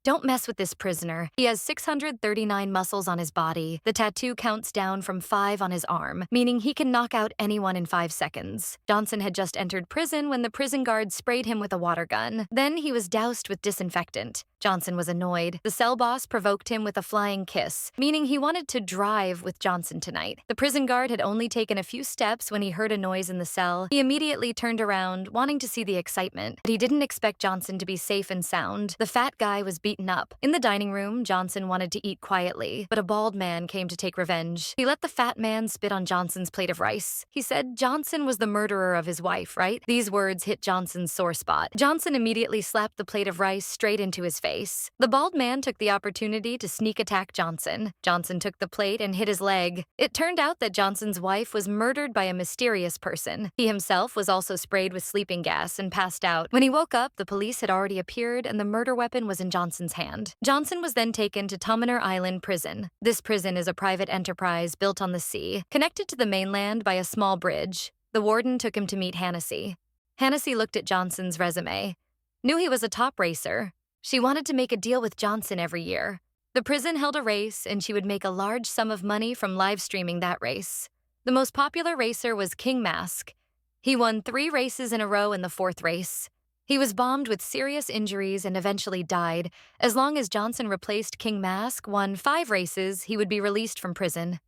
Don't mess with this prisoner. He has 639 muscles on his body. The tattoo counts down from 5 on his arm, meaning he can knock out anyone in 5 seconds. Johnson had just entered prison when the prison guard sprayed him with a water gun. Then he was doused with disinfectant. Johnson was annoyed. The cell boss provoked him with a flying kiss, meaning he wanted to drive with Johnson tonight. The prison guard had only taken a few steps when he heard a noise in the cell. He immediately turned around, wanting to see the excitement, but he didn't expect Johnson to be safe and sound. The fat guy was beaten up. In the dining room, Johnson wanted to eat quietly, but a bald man came to take revenge. He let the fat man spit on Johnson's plate of rice. He said Johnson was the murderer of his wife, right? These words hit Johnson's sore spot. Johnson immediately slapped the plate of rice straight into his face. The bald man took the opportunity to sneak attack Johnson. Johnson took the plate and hit his leg. It turned out that Johnson's wife was murdered by a mysterious person. He himself was also sprayed with sleeping gas and passed out. When he woke up, the police had already appeared and the murder weapon was in Johnson's hand. Johnson was then taken to Tomaner Island Prison. This prison is a private enterprise built on the sea, connected to the mainland by a small bridge. The warden took him to meet Hannessy. Hannessy looked at Johnson's resume, knew he was a top racer. She wanted to make a deal with Johnson every year. The prison held a race, and she would make a large sum of money from live streaming that race. The most popular racer was King Mask. He won 3 races in a row in the 4th race. He was bombed with serious injuries and eventually died. As long as Johnson replaced King Mask, won 5 races, he would be released from prison.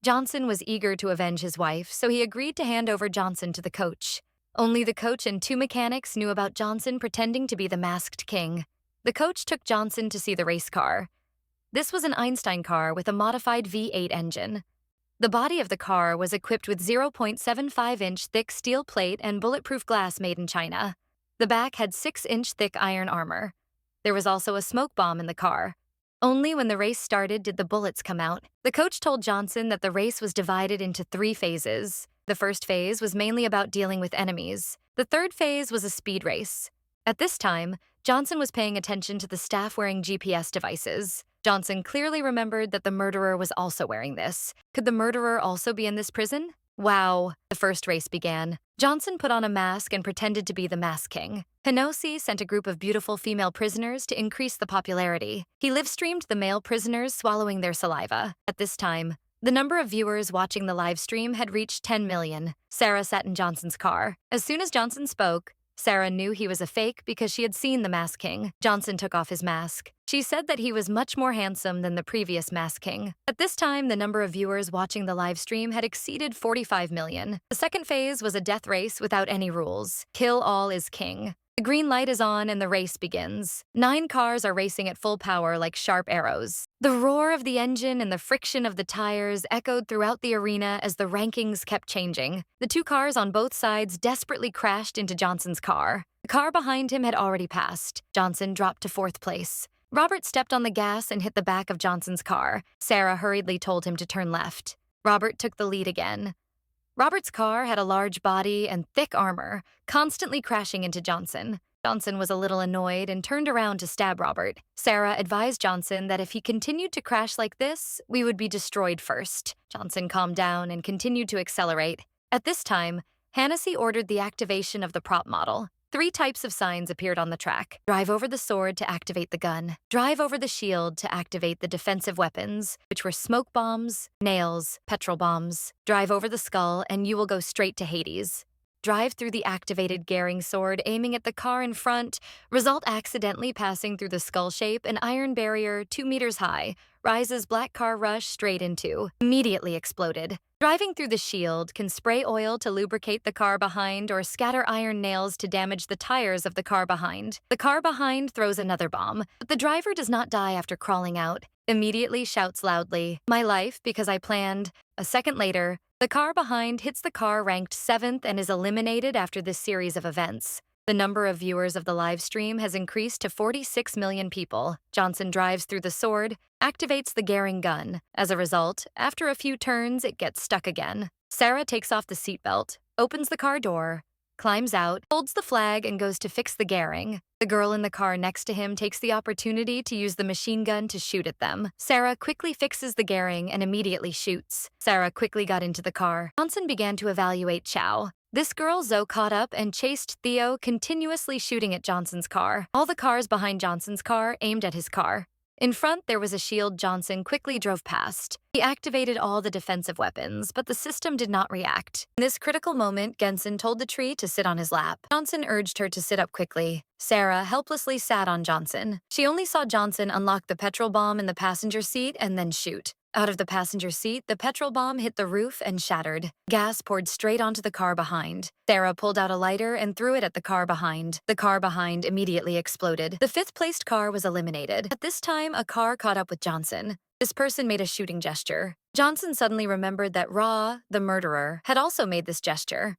Johnson was eager to avenge his wife, so he agreed to hand over Johnson to the coach. Only the coach and 2 mechanics knew about Johnson pretending to be the masked king. The coach took Johnson to see the race car. This was an Einstein car with a modified V8 engine. The body of the car was equipped with 0.75-inch thick steel plate and bulletproof glass made in China. The back had 6-inch thick iron armor. There was also a smoke bomb in the car. Only when the race started did the bullets come out. The coach told Johnson that the race was divided into 3 phases. The first phase was mainly about dealing with enemies. The third phase was a speed race. At this time, Johnson was paying attention to the staff wearing GPS devices. Johnson clearly remembered that the murderer was also wearing this. Could the murderer also be in this prison? Wow. The first race began. Johnson put on a mask and pretended to be the Mask King. Hannessy sent a group of beautiful female prisoners to increase the popularity. He live-streamed the male prisoners swallowing their saliva. At this time, the number of viewers watching the live stream had reached 10 million. Sarah sat in Johnson's car. As soon as Johnson spoke, Sarah knew he was a fake because she had seen the Mask King. Johnson took off his mask. She said that he was much more handsome than the previous Mask King. At this time, the number of viewers watching the live stream had exceeded 45 million. The second phase was a death race without any rules. Kill all is king. The green light is on and the race begins. 9 cars are racing at full power like sharp arrows. The roar of the engine and the friction of the tires echoed throughout the arena as the rankings kept changing. The 2 cars on both sides desperately crashed into Johnson's car. The car behind him had already passed. Johnson dropped to 4th place. Robert stepped on the gas and hit the back of Johnson's car. Sarah hurriedly told him to turn left. Robert took the lead again. Robert's car had a large body and thick armor, constantly crashing into Johnson. Johnson was a little annoyed and turned around to stab Robert. Sarah advised Johnson that if he continued to crash like this, we would be destroyed first. Johnson calmed down and continued to accelerate. At this time, Hannessy ordered the activation of the prop model. 3 types of signs appeared on the track. Drive over the sword to activate the gun. Drive over the shield to activate the defensive weapons, which were smoke bombs, nails, petrol bombs. Drive over the skull and you will go straight to Hades. Drive through the activated Gehring sword aiming at the car in front. Result accidentally passing through the skull shape, an iron barrier 2 meters high. Rises black car rush straight into. Immediately exploded. Driving through the shield can spray oil to lubricate the car behind or scatter iron nails to damage the tires of the car behind. The car behind throws another bomb, but the driver does not die after crawling out. Immediately shouts loudly, "My life because I planned." A second later, the car behind hits the car ranked 7th and is eliminated after this series of events. The number of viewers of the live stream has increased to 46 million people. Johnson drives through the sword, activates the Gehring gun. As a result, after a few turns, it gets stuck again. Sarah takes off the seatbelt, opens the car door, climbs out, holds the flag, and goes to fix the Gehring. The girl in the car next to him takes the opportunity to use the machine gun to shoot at them. Sarah quickly fixes the Gehring and immediately shoots. Sarah quickly got into the car. Johnson began to evaluate Chow. This girl Zoe caught up and chased Theo, continuously shooting at Johnson's car. All the cars behind Johnson's car aimed at his car. In front, there was a shield Johnson quickly drove past. He activated all the defensive weapons, but the system did not react. In this critical moment, Genson told the tree to sit on his lap. Johnson urged her to sit up quickly. Sarah helplessly sat on Johnson. She only saw Johnson unlock the petrol bomb in the passenger seat and then shoot. Out of the passenger seat, the petrol bomb hit the roof and shattered. Gas poured straight onto the car behind. Sarah pulled out a lighter and threw it at the car behind. The car behind immediately exploded. The fifth-placed car was eliminated. At this time, a car caught up with Johnson. This person made a shooting gesture. Johnson suddenly remembered that Ra, the murderer, had also made this gesture.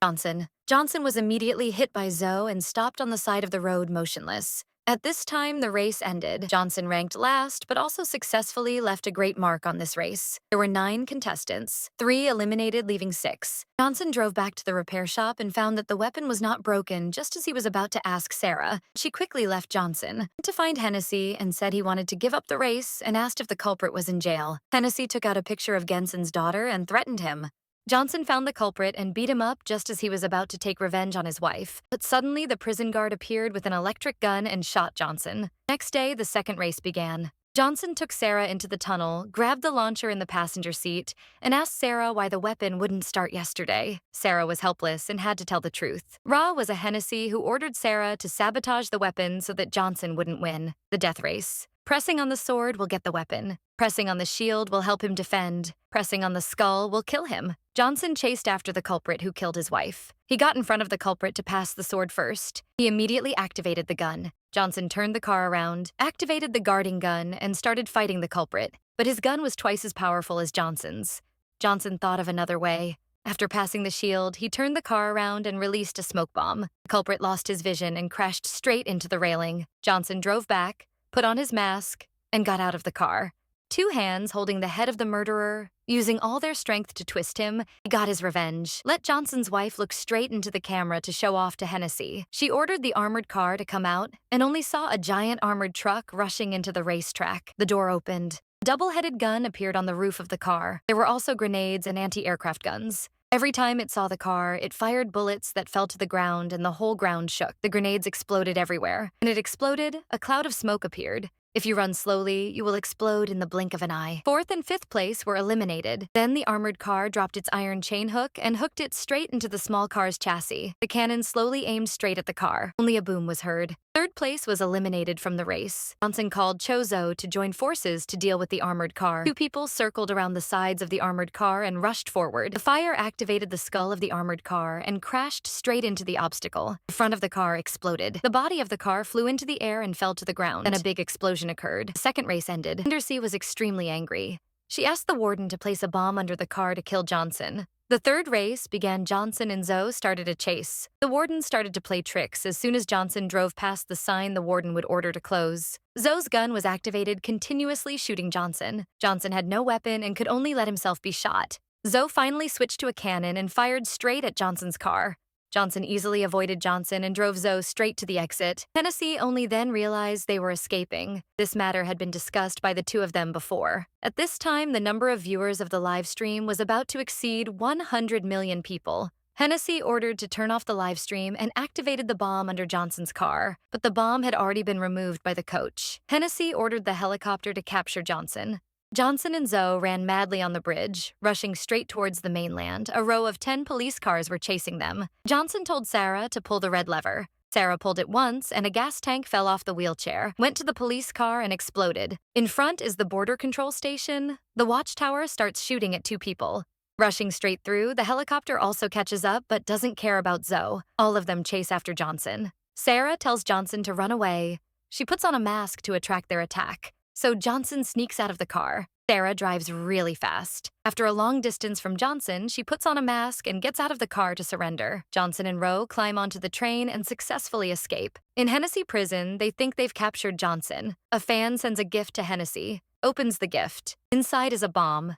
Johnson was immediately hit by Zoe and stopped on the side of the road motionless. At this time, the race ended. Johnson ranked last, but also successfully left a great mark on this race. There were 9 contestants, 3 eliminated, leaving 6. Johnson drove back to the repair shop and found that the weapon was not broken just as he was about to ask Sarah. She quickly left Johnson, went to find Hennessy and said he wanted to give up the race and asked if the culprit was in jail. Hennessy took out a picture of Genson's daughter and threatened him. Johnson found the culprit and beat him up just as he was about to take revenge on his wife. But suddenly, the prison guard appeared with an electric gun and shot Johnson. Next day, the second race began. Johnson took Sarah into the tunnel, grabbed the launcher in the passenger seat, and asked Sarah why the weapon wouldn't start yesterday. Sarah was helpless and had to tell the truth. Ra was a Hennessy who ordered Sarah to sabotage the weapon so that Johnson wouldn't win the death race. Pressing on the sword will get the weapon. Pressing on the shield will help him defend. Pressing on the skull will kill him. Johnson chased after the culprit who killed his wife. He got in front of the culprit to pass the sword first. He immediately activated the gun. Johnson turned the car around, activated the guarding gun, and started fighting the culprit. But his gun was twice as powerful as Johnson's. Johnson thought of another way. After passing the shield, he turned the car around and released a smoke bomb. The culprit lost his vision and crashed straight into the railing. Johnson drove back, put on his mask, and got out of the car. 2 hands holding the head of the murderer, using all their strength to twist him, he got his revenge. Let Johnson's wife look straight into the camera to show off to Hennessy. She ordered the armored car to come out and only saw a giant armored truck rushing into the racetrack. The door opened. A double-headed gun appeared on the roof of the car. There were also grenades and anti-aircraft guns. Every time it saw the car, it fired bullets that fell to the ground and the whole ground shook. The grenades exploded everywhere. When it exploded, a cloud of smoke appeared. If you run slowly, you will explode in the blink of an eye. 4th and 5th place were eliminated. Then the armored car dropped its iron chain hook and hooked it straight into the small car's chassis. The cannon slowly aimed straight at the car. Only a boom was heard. 3rd place was eliminated from the race. Johnson called Chozo to join forces to deal with the armored car. 2 people circled around the sides of the armored car and rushed forward. The fire activated the skull of the armored car and crashed straight into the obstacle. The front of the car exploded. The body of the car flew into the air and fell to the ground. Then a big explosion occurred. The second race ended. Hennessy was extremely angry. She asked the warden to place a bomb under the car to kill Johnson. The third race began. Johnson and Zoe started a chase. The warden started to play tricks as soon as Johnson drove past the sign the warden would order to close. Zoe's gun was activated, continuously shooting Johnson. Johnson had no weapon and could only let himself be shot. Zoe finally switched to a cannon and fired straight at Johnson's car. Johnson easily avoided Johnson and drove Zoe straight to the exit. Hennessy only then realized they were escaping. This matter had been discussed by the 2 of them before. At this time, the number of viewers of the live stream was about to exceed 100 million people. Hennessy ordered to turn off the live stream and activated the bomb under Johnson's car, but the bomb had already been removed by the coach. Hennessy ordered the helicopter to capture Johnson. Johnson and Zoe ran madly on the bridge, rushing straight towards the mainland. A row of 10 police cars were chasing them. Johnson told Sarah to pull the red lever. Sarah pulled it once, and a gas tank fell off the wheelchair, went to the police car, and exploded. In front is the border control station. The watchtower starts shooting at 2 people. Rushing straight through, the helicopter also catches up but doesn't care about Zoe. All of them chase after Johnson. Sarah tells Johnson to run away. She puts on a mask to attract their attack. So Johnson sneaks out of the car. Sarah drives really fast. After a long distance from Johnson, she puts on a mask and gets out of the car to surrender. Johnson and Roe climb onto the train and successfully escape. In Hennessy prison, they think they've captured Johnson. A fan sends a gift to Hennessy, opens the gift. Inside is a bomb.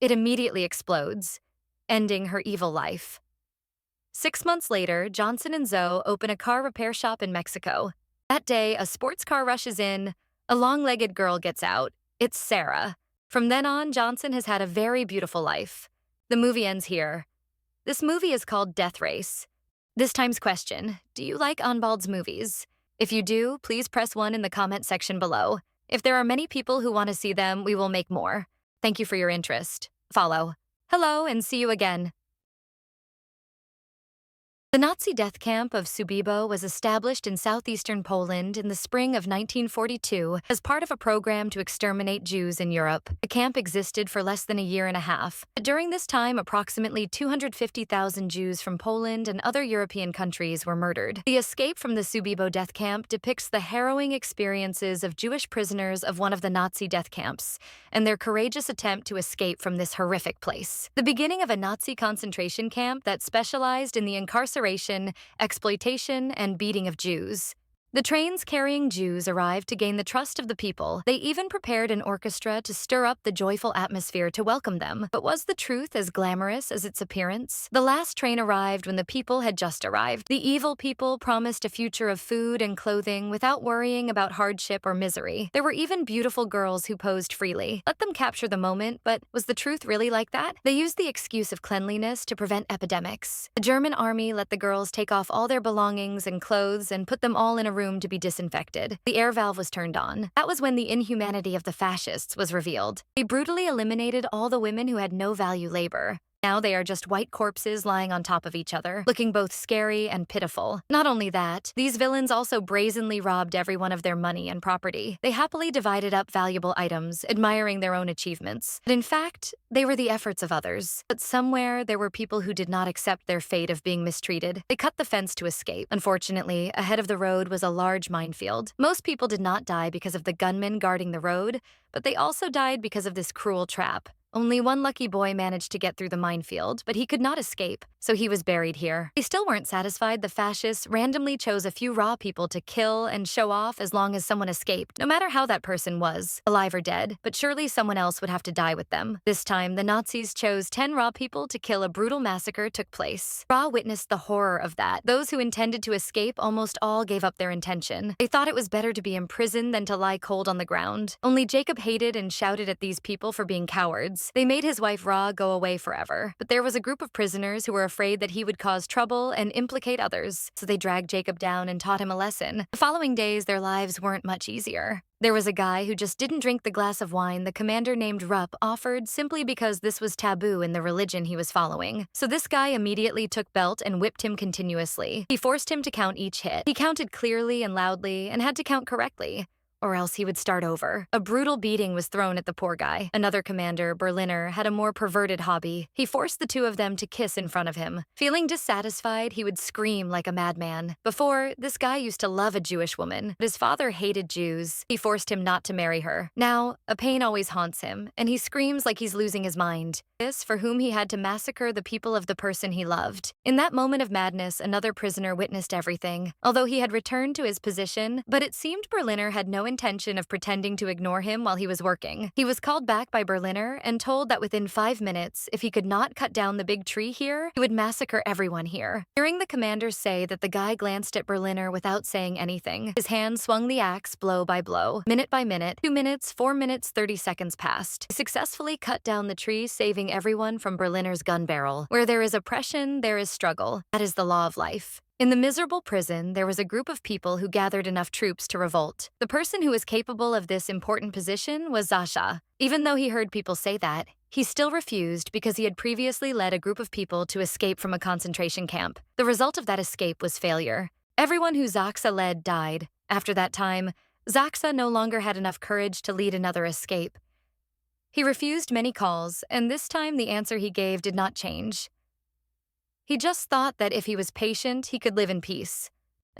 It immediately explodes, ending her evil life. 6 months later, Johnson and Zoe open a car repair shop in Mexico. That day, a sports car rushes in. A long-legged girl gets out. It's Sarah. From then on, Johnson has had a very beautiful life. The movie ends here. This movie is called Death Race. This time's question: do you like Onbald's movies? If you do, please press 1 in the comment section below. If there are many people who want to see them, we will make more. Thank you for your interest. Follow. Hello, and see you again. The Nazi death camp of Subibo was established in southeastern Poland in the spring of 1942 as part of a program to exterminate Jews in Europe. The camp existed for less than a year and a half. During this time, approximately 250,000 Jews from Poland and other European countries were murdered. The escape from the Subibo death camp depicts the harrowing experiences of Jewish prisoners of one of the Nazi death camps and their courageous attempt to escape from this horrific place. The beginning of a Nazi concentration camp that specialized in the incarceration, exploitation, and beating of Jews. The trains carrying Jews arrived to gain the trust of the people. They even prepared an orchestra to stir up the joyful atmosphere to welcome them. But was the truth as glamorous as its appearance? The last train arrived when the people had just arrived. The evil people promised a future of food and clothing without worrying about hardship or misery. There were even beautiful girls who posed freely. Let them capture the moment, but was the truth really like that? They used the excuse of cleanliness to prevent epidemics. The German army let the girls take off all their belongings and clothes and put them all in a room to be disinfected. The air valve was turned on. That was when the inhumanity of the fascists was revealed. They brutally eliminated all the women who had no value labor. Now they are just white corpses lying on top of each other, looking both scary and pitiful. Not only that, these villains also brazenly robbed everyone of their money and property. They happily divided up valuable items, admiring their own achievements. But in fact, they were the efforts of others. But somewhere, there were people who did not accept their fate of being mistreated. They cut the fence to escape. Unfortunately, ahead of the road was a large minefield. Most people did not die because of the gunmen guarding the road, but they also died because of this cruel trap. Only one lucky boy managed to get through the minefield, but he could not escape, so he was buried here. They still weren't satisfied. The fascists randomly chose a few raw people to kill and show off as long as someone escaped, no matter how that person was, alive or dead, but surely someone else would have to die with them. This time, the Nazis chose 10 raw people to kill. A brutal massacre took place. Raw witnessed the horror of that. Those who intended to escape almost all gave up their intention. They thought it was better to be imprisoned than to lie cold on the ground. Only Jacob hated and shouted at these people for being cowards. They made his wife Ra go away forever. But there was a group of prisoners who were afraid that he would cause trouble and implicate others, so they dragged Jacob down and taught him a lesson. The following days, their lives weren't much easier. There was a guy who just didn't drink the glass of wine the commander named Rupp offered simply because this was taboo in the religion he was following. So this guy immediately took belt and whipped him continuously. He forced him to count each hit. He counted clearly and loudly and had to count correctly, or else he would start over. A brutal beating was thrown at the poor guy. Another commander, Berliner, had a more perverted hobby. He forced the two of them to kiss in front of him. Feeling dissatisfied, he would scream like a madman. Before, this guy used to love a Jewish woman, but his father hated Jews. He forced him not to marry her. Now, a pain always haunts him, and he screams like he's losing his mind. This for whom he had to massacre the people of the person he loved. In that moment of madness, another prisoner witnessed everything. Although he had returned to his position, but it seemed Berliner had no intention of pretending to ignore him while he was working. He was called back by Berliner and told that within 5 minutes, if he could not cut down the big tree here, he would massacre everyone here. Hearing the commander say that the guy glanced at Berliner without saying anything, his hand swung the axe blow by blow. Minute by minute, 2 minutes, 4 minutes, 30 seconds passed. He successfully cut down the tree, saving everyone from Berliner's gun barrel. Where there is oppression, there is struggle. That is the law of life. In the miserable prison, there was a group of people who gathered enough troops to revolt. The person who was capable of this important position was Zasha. Even though he heard people say that, he still refused because he had previously led a group of people to escape from a concentration camp. The result of that escape was failure. Everyone who Zaksa led died. After that time, Zaksa no longer had enough courage to lead another escape. He refused many calls, and this time the answer he gave did not change. He just thought that if he was patient, he could live in peace.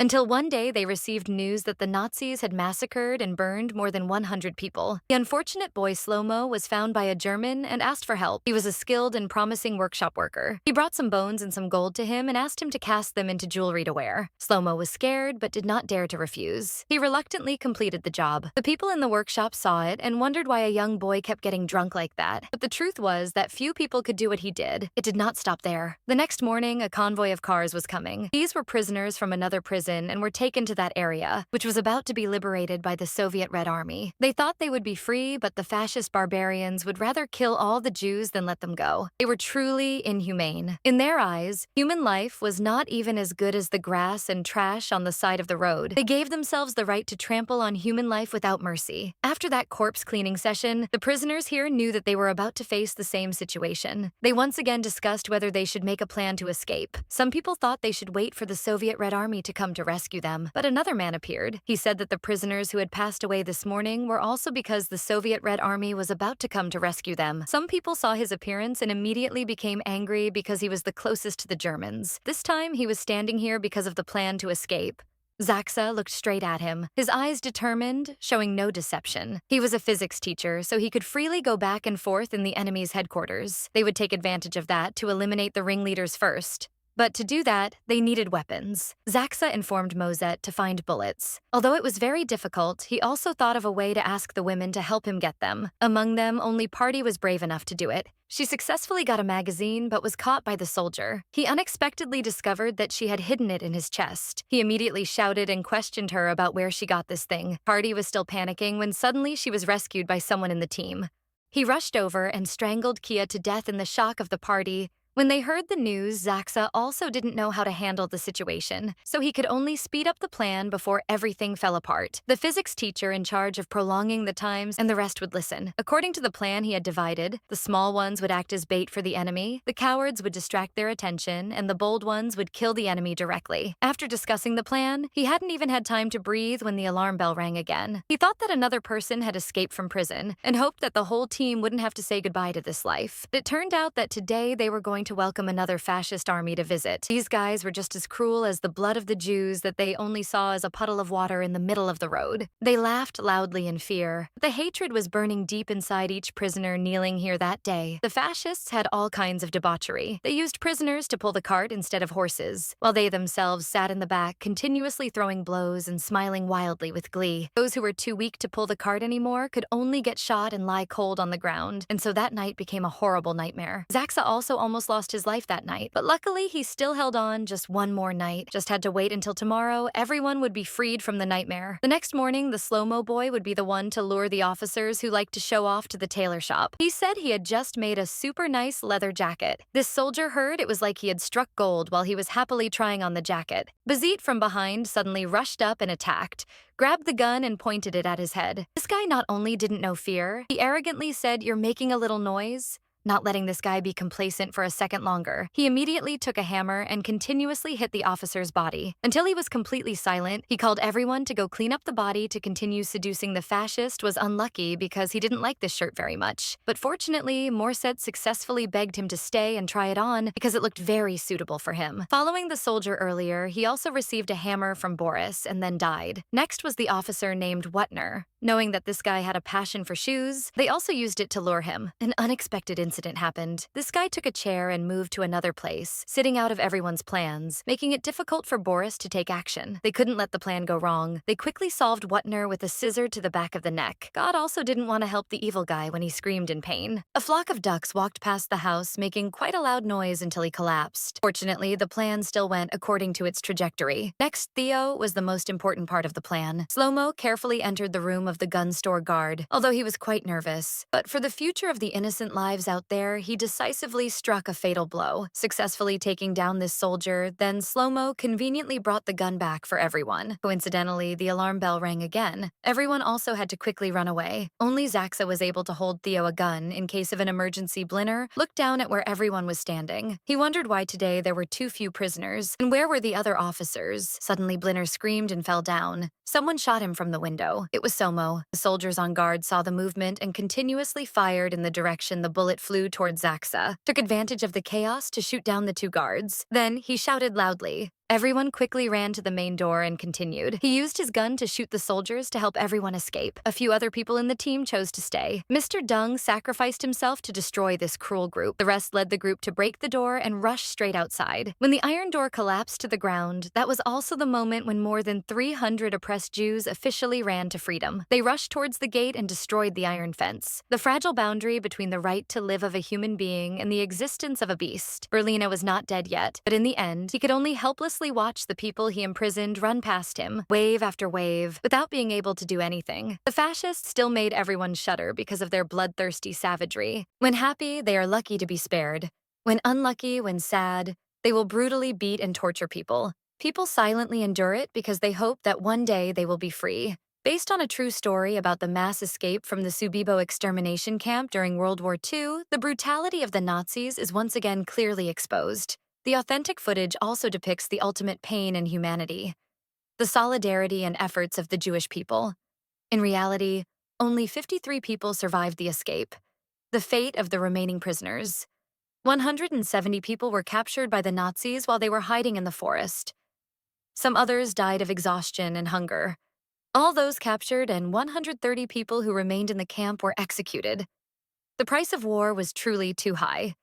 Until one day they received news that the Nazis had massacred and burned more than 100 people. The unfortunate boy Slomo was found by a German and asked for help. He was a skilled and promising workshop worker. He brought some bones and some gold to him and asked him to cast them into jewelry to wear. Slomo was scared but did not dare to refuse. He reluctantly completed the job. The people in the workshop saw it and wondered why a young boy kept getting drunk like that. But the truth was that few people could do what he did. It did not stop there. The next morning, a convoy of cars was coming. These were prisoners from another prison prison and were taken to that area, which was about to be liberated by the Soviet Red Army. They thought they would be free, but the fascist barbarians would rather kill all the Jews than let them go. They were truly inhumane. In their eyes, human life was not even as good as the grass and trash on the side of the road. They gave themselves the right to trample on human life without mercy. After that corpse cleaning session, the prisoners here knew that they were about to face the same situation. They once again discussed whether they should make a plan to escape. Some people thought they should wait for the Soviet Red Army to come to rescue them, but another man appeared. He said that the prisoners who had passed away this morning were also because the Soviet Red Army was about to come to rescue them. Some people saw his appearance and immediately became angry because he was the closest to the Germans. This time, he was standing here because of the plan to escape. Zaksa looked straight at him, his eyes determined, showing no deception. He was a physics teacher, so he could freely go back and forth in the enemy's headquarters. They would take advantage of that to eliminate the ringleaders first. But to do that, they needed weapons. Zaksa informed Mozet to find bullets. Although it was very difficult, he also thought of a way to ask the women to help him get them. Among them, only Party was brave enough to do it. She successfully got a magazine, but was caught by the soldier. He unexpectedly discovered that she had hidden it in his chest. He immediately shouted and questioned her about where she got this thing. Party was still panicking when suddenly she was rescued by someone in the team. He rushed over and strangled Kia to death in the shock of the party. When they heard the news, Zaksa also didn't know how to handle the situation, so he could only speed up the plan before everything fell apart. The physics teacher in charge of prolonging the times and the rest would listen. According to the plan he had divided, the small ones would act as bait for the enemy, the cowards would distract their attention, and the bold ones would kill the enemy directly. After discussing the plan, he hadn't even had time to breathe when the alarm bell rang again. He thought that another person had escaped from prison and hoped that the whole team wouldn't have to say goodbye to this life. It turned out that today they were going to welcome another fascist army to visit. These guys were just as cruel as the blood of the Jews that they only saw as a puddle of water in the middle of the road. They laughed loudly in fear. The hatred was burning deep inside each prisoner kneeling here that day. The fascists had all kinds of debauchery. They used prisoners to pull the cart instead of horses, while they themselves sat in the back, continuously throwing blows and smiling wildly with glee. Those who were too weak to pull the cart anymore could only get shot and lie cold on the ground, and so that night became a horrible nightmare. Zaksa also almost lost his life that night, but luckily he still held on just one more night. Just had to wait until tomorrow, everyone would be freed from the nightmare. The next morning, the slow-mo boy would be the one to lure the officers who liked to show off to the tailor shop. He said he had just made a super nice leather jacket. This soldier heard it was like he had struck gold while he was happily trying on the jacket. Bazit from behind suddenly rushed up and attacked, grabbed the gun and pointed it at his head. This guy not only didn't know fear, he arrogantly said, "You're making a little noise." Not letting this guy be complacent for a second longer, he immediately took a hammer and continuously hit the officer's body. Until he was completely silent, he called everyone to go clean up the body to continue seducing the fascist was unlucky because he didn't like this shirt very much. But fortunately, Morset successfully begged him to stay and try it on because it looked very suitable for him. Following the soldier earlier, he also received a hammer from Boris and then died. Next was the officer named Wutner. Knowing that this guy had a passion for shoes, they also used it to lure him. An unexpected incident happened. This guy took a chair and moved to another place, sitting out of everyone's plans, making it difficult for Boris to take action. They couldn't let the plan go wrong. They quickly solved Wutner with a scissor to the back of the neck. God also didn't want to help the evil guy when he screamed in pain. A flock of ducks walked past the house, making quite a loud noise until he collapsed. Fortunately, the plan still went according to its trajectory. Next, Theo was the most important part of the plan. Slow-mo carefully entered the room of the gun store guard, although he was quite nervous. But for the future of the innocent lives out there, he decisively struck a fatal blow, successfully taking down this soldier. Then Slow-mo conveniently brought the gun back for everyone. Coincidentally, the alarm bell rang again. Everyone also had to quickly run away. Only Zaksa was able to hold Theo a gun in case of an emergency. Blinner looked down at where everyone was standing. He wondered why today there were too few prisoners, and where were the other officers? Suddenly, Blinner screamed and fell down. Someone shot him from the window. It was Somo. The soldiers on guard saw the movement and continuously fired in the direction the bullet flew towards Zaksa, took advantage of the chaos to shoot down the two guards. Then he shouted loudly. Everyone quickly ran to the main door and continued. He used his gun to shoot the soldiers to help everyone escape. A few other people in the team chose to stay. Mr. Dung sacrificed himself to destroy this cruel group. The rest led the group to break the door and rush straight outside. When the iron door collapsed to the ground, that was also the moment when more than 300 oppressed Jews officially ran to freedom. They rushed towards the gate and destroyed the iron fence, the fragile boundary between the right to live of a human being and the existence of a beast. Berlina was not dead yet, but in the end, he could only helplessly helplessly watched the people he imprisoned run past him, wave after wave, without being able to do anything. The fascists still made everyone shudder because of their bloodthirsty savagery. When happy, they are lucky to be spared. When unlucky, when sad, they will brutally beat and torture people. People silently endure it because they hope that one day they will be free. Based on a true story about the mass escape from the Subibo extermination camp during World War II, the brutality of the Nazis is once again clearly exposed. The authentic footage also depicts the ultimate pain and humanity, the solidarity and efforts of the Jewish people. In reality, only 53 people survived the escape. The fate of the remaining prisoners. 170 people were captured by the Nazis while they were hiding in the forest. Some others died of exhaustion and hunger. All those captured and 130 people who remained in the camp were executed. The price of war was truly too high.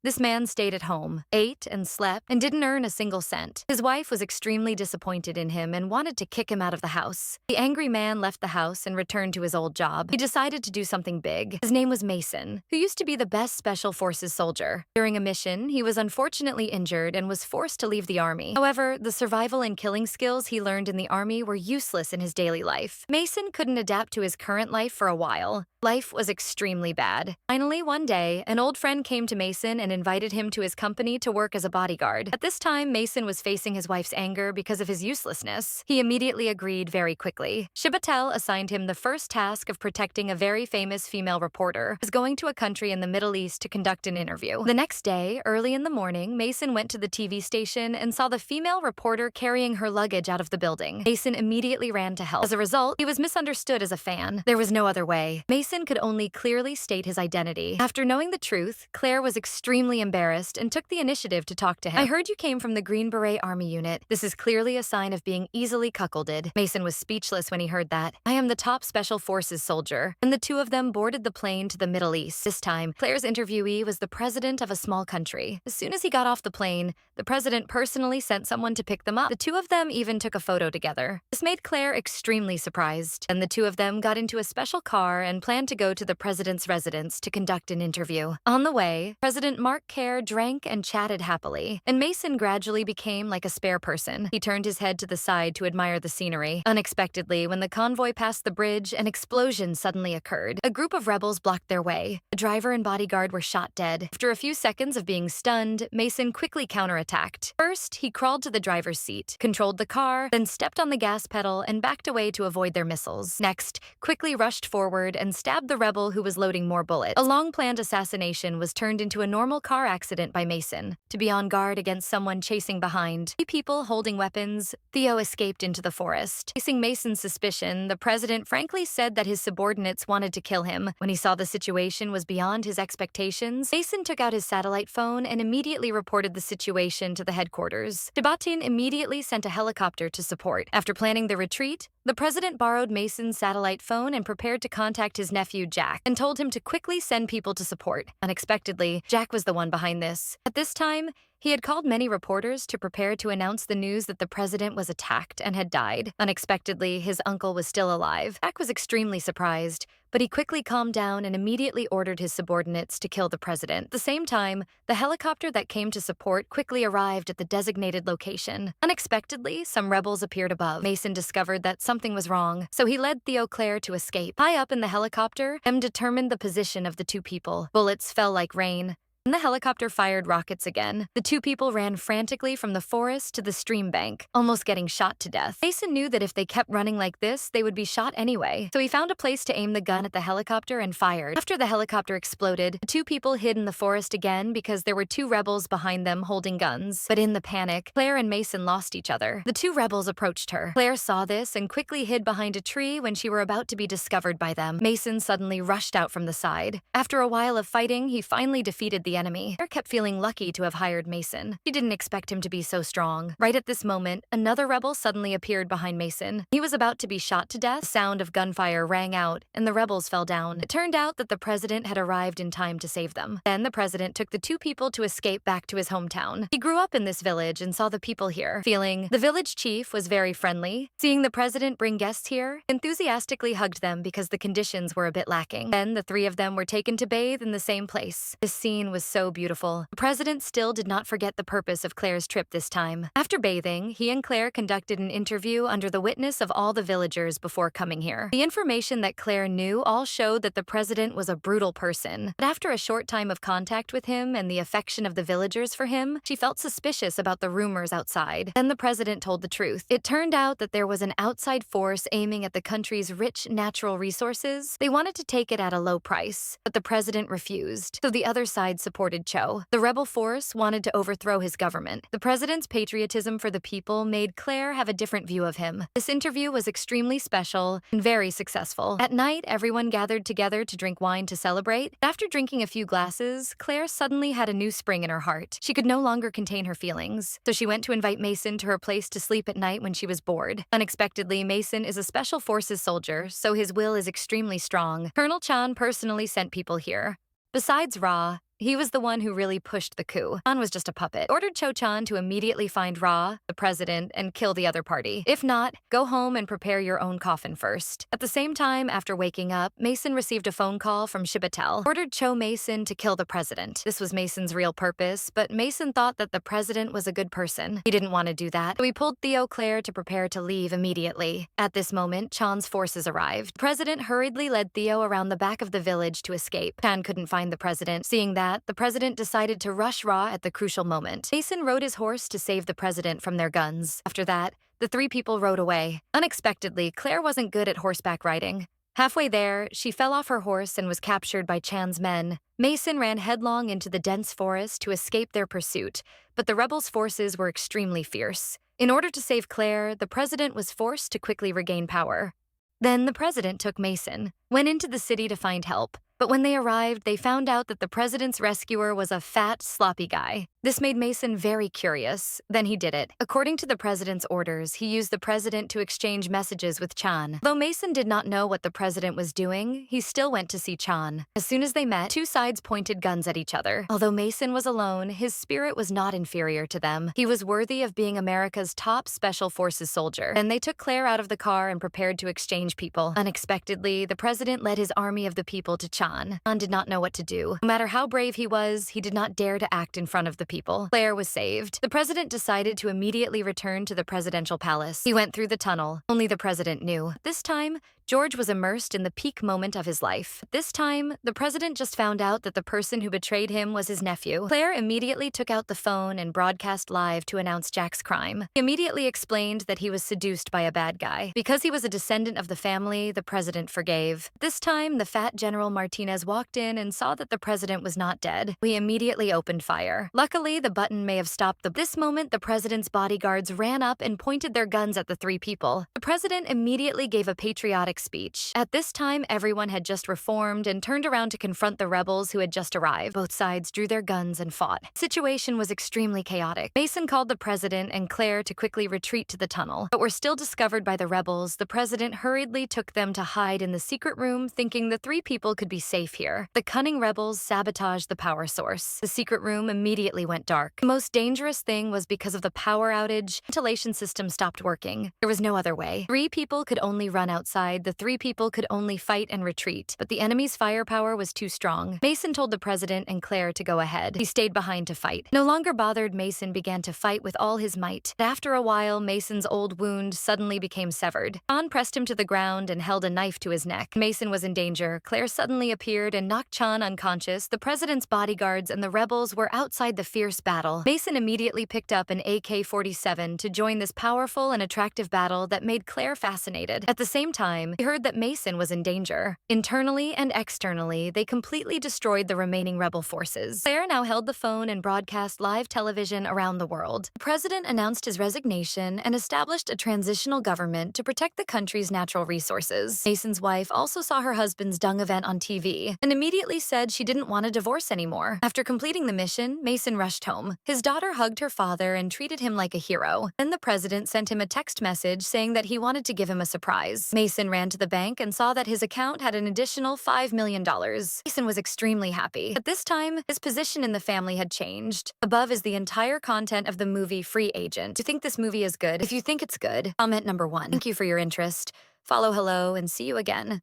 This man stayed at home, ate and slept, and didn't earn a single cent. His wife was extremely disappointed in him and wanted to kick him out of the house. The angry man left the house and returned to his old job. He decided to do something big. His name was Mason, who used to be the best Special Forces soldier. During a mission, he was unfortunately injured and was forced to leave the army. However, the survival and killing skills he learned in the army were useless in his daily life. Mason couldn't adapt to his current life for a while. Life was extremely bad. Finally, one day, an old friend came to Mason and invited him to his company to work as a bodyguard. At this time, Mason was facing his wife's anger because of his uselessness. He immediately agreed very quickly. Chibatel assigned him the first task of protecting a very famous female reporter who was going to a country in the Middle East to conduct an interview. The next day, early in the morning, Mason went to the TV station and saw the female reporter carrying her luggage out of the building. Mason immediately ran to help. As a result, he was misunderstood as a fan. There was no other way. Mason could only clearly state his identity. After knowing the truth, Claire was extremely embarrassed and took the initiative to talk to him. "I heard you came from the Green Beret Army unit. This is clearly a sign of being easily cuckolded." Mason was speechless when he heard that. "I am the top Special Forces soldier." And the two of them boarded the plane to the Middle East. This time, Claire's interviewee was the president of a small country. As soon as he got off the plane, the president personally sent someone to pick them up. The two of them even took a photo together. This made Claire extremely surprised, and the two of them got into a special car and planned to go to the president's residence to conduct an interview. On the way, President Mark Kerr drank and chatted happily, and Mason gradually became like a spare person. He turned his head to the side to admire the scenery. Unexpectedly, when the convoy passed the bridge, an explosion suddenly occurred. A group of rebels blocked their way. The driver and bodyguard were shot dead. After a few seconds of being stunned, Mason quickly counterattacked. First, he crawled to the driver's seat, controlled the car, then stepped on the gas pedal and backed away to avoid their missiles. Next, quickly rushed forward and stabbed the rebel who was loading more bullets. A long-planned assassination was turned into a normal car accident by Mason. To be on guard against someone chasing behind 3 people holding weapons, Theo escaped into the forest. Facing Mason's suspicion, the president frankly said that his subordinates wanted to kill him. When he saw the situation was beyond his expectations, Mason took out his satellite phone and immediately reported the situation to the headquarters. Tibatin immediately sent a helicopter to support. After planning the retreat, the president borrowed Mason's satellite phone and prepared to contact his nephew Jack and told him to quickly send people to support. Unexpectedly, Jack was the one behind this. At this time, he had called many reporters to prepare to announce the news that the president was attacked and had died. Unexpectedly, his uncle was still alive. Jack was extremely surprised, but he quickly calmed down and immediately ordered his subordinates to kill the president. At the same time, the helicopter that came to support quickly arrived at the designated location. Unexpectedly, some rebels appeared above. Mason discovered that something was wrong, so he led Theo Claire to escape. High up in the helicopter, M determined the position of the two people. Bullets fell like rain. When the helicopter fired rockets again, the two people ran frantically from the forest to the stream bank, almost getting shot to death. Mason knew that if they kept running like this, they would be shot anyway, so he found a place to aim the gun at the helicopter and fired. After the helicopter exploded, the two people hid in the forest again because there were 2 rebels behind them holding guns. But in the panic, Claire and Mason lost each other. The 2 rebels approached her. Claire saw this and quickly hid behind a tree when she were about to be discovered by them. Mason suddenly rushed out from the side. After a while of fighting, he finally defeated the enemy. Claire kept feeling lucky to have hired Mason. She didn't expect him to be so strong. Right at this moment, another rebel suddenly appeared behind Mason. He was about to be shot to death. The sound of gunfire rang out, and the rebels fell down. It turned out that the president had arrived in time to save them. Then the president took the 2 people to escape back to his hometown. He grew up in this village and saw the people here. The village chief was very friendly. Seeing the president bring guests here, enthusiastically hugged them because the conditions were a bit lacking. Then the 3 of them were taken to bathe in the same place. This scene was was so beautiful. The president still did not forget the purpose of Claire's trip this time. After bathing, he and Claire conducted an interview under the witness of all the villagers before coming here. The information that Claire knew all showed that the president was a brutal person, but after a short time of contact with him and the affection of the villagers for him, she felt suspicious about the rumors outside. Then the president told the truth. It turned out that there was an outside force aiming at the country's rich natural resources. They wanted to take it at a low price, but the president refused, so the other side supported Cho. The rebel force wanted to overthrow his government. The president's patriotism for the people made Claire have a different view of him. This interview was extremely special and very successful. At night, everyone gathered together to drink wine to celebrate. After drinking a few glasses, Claire suddenly had a new spring in her heart. She could no longer contain her feelings, so she went to invite Mason to her place to sleep at night when she was bored. Unexpectedly, Mason is a special forces soldier, so his will is extremely strong. Colonel Chan personally sent people here. Besides Ra, he was the one who really pushed the coup. Chan was just a puppet. Ordered Cho Chan to immediately find Ra, the president, and kill the other party. If not, go home and prepare your own coffin first. At the same time, after waking up, Mason received a phone call from Shibatel. Ordered Cho Mason to kill the president. This was Mason's real purpose, but Mason thought that the president was a good person. He didn't want to do that, so he pulled Theo Claire to prepare to leave immediately. At this moment, Chan's forces arrived. The president hurriedly led Theo around the back of the village to escape. Chan couldn't find the president. Seeing that, the president decided to rush Ra at the crucial moment. Mason rode his horse to save the president from their guns. After that, the three people rode away. Unexpectedly, Claire wasn't good at horseback riding. Halfway there, she fell off her horse and was captured by Chan's men. Mason ran headlong into the dense forest to escape their pursuit, but the rebels' forces were extremely fierce. In order to save Claire, the president was forced to quickly regain power. Then the president took Mason, went into the city to find help. But when they arrived, they found out that the president's rescuer was a fat, sloppy guy. This made Mason very curious. Then he did it. According to the president's orders, he used the president to exchange messages with Chan. Though Mason did not know what the president was doing, he still went to see Chan. As soon as they met, two sides pointed guns at each other. Although Mason was alone, his spirit was not inferior to them. He was worthy of being America's top special forces soldier. Then they took Claire out of the car and prepared to exchange people. Unexpectedly, the president led his army of the people to Chan. Chan did not know what to do. No matter how brave he was, he did not dare to act in front of the people. Claire was saved. The president decided to immediately return to the presidential palace. He went through the tunnel. Only the president knew. This time, George was immersed in the peak moment of his life. This time, the president just found out that the person who betrayed him was his nephew. Claire immediately took out the phone and broadcast live to announce Jack's crime. He immediately explained that he was seduced by a bad guy. Because he was a descendant of the family, the president forgave. This time, the fat General Martinez walked in and saw that the president was not dead. He immediately opened fire. Luckily, the button may have stopped the. This moment, the president's bodyguards ran up and pointed their guns at the three people. The president immediately gave a patriotic speech. At this time, everyone had just reformed and turned around to confront the rebels who had just arrived. Both sides drew their guns and fought. The situation was extremely chaotic. Mason called the president and Claire to quickly retreat to the tunnel, but were still discovered by the rebels. The president hurriedly took them to hide in the secret room, thinking the three people could be safe here. The cunning rebels sabotaged the power source. The secret room immediately went dark. The most dangerous thing was because of the power outage, the ventilation system stopped working. There was no other way. Three people could only run outside. The three people could only fight and retreat, but the enemy's firepower was too strong. Mason told the president and Claire to go ahead. He stayed behind to fight. No longer bothered, Mason began to fight with all his might. But after a while, Mason's old wound suddenly became severed. Chan pressed him to the ground and held a knife to his neck. Mason was in danger. Claire suddenly appeared and knocked Chan unconscious. The president's bodyguards and the rebels were outside the fierce battle. Mason immediately picked up an AK-47 to join this powerful and attractive battle that made Claire fascinated. At the same time, he heard that Mason was in danger. Internally and externally, they completely destroyed the remaining rebel forces. Claire now held the phone and broadcast live television around the world. The president announced his resignation and established a transitional government to protect the country's natural resources. Mason's wife also saw her husband's dung event on TV and immediately said she didn't want a divorce anymore. After completing the mission, Mason rushed home. His daughter hugged her father and treated him like a hero. Then the president sent him a text message saying that he wanted to give him a surprise. Mason ran to the bank and saw that his account had an additional $5 million. Mason was extremely happy. At this time, his position in the family had changed. Above is the entire content of the movie Free Agent. Do you think this movie is good? If you think it's good, comment number 1. Thank you for your interest. Follow hello and see you again.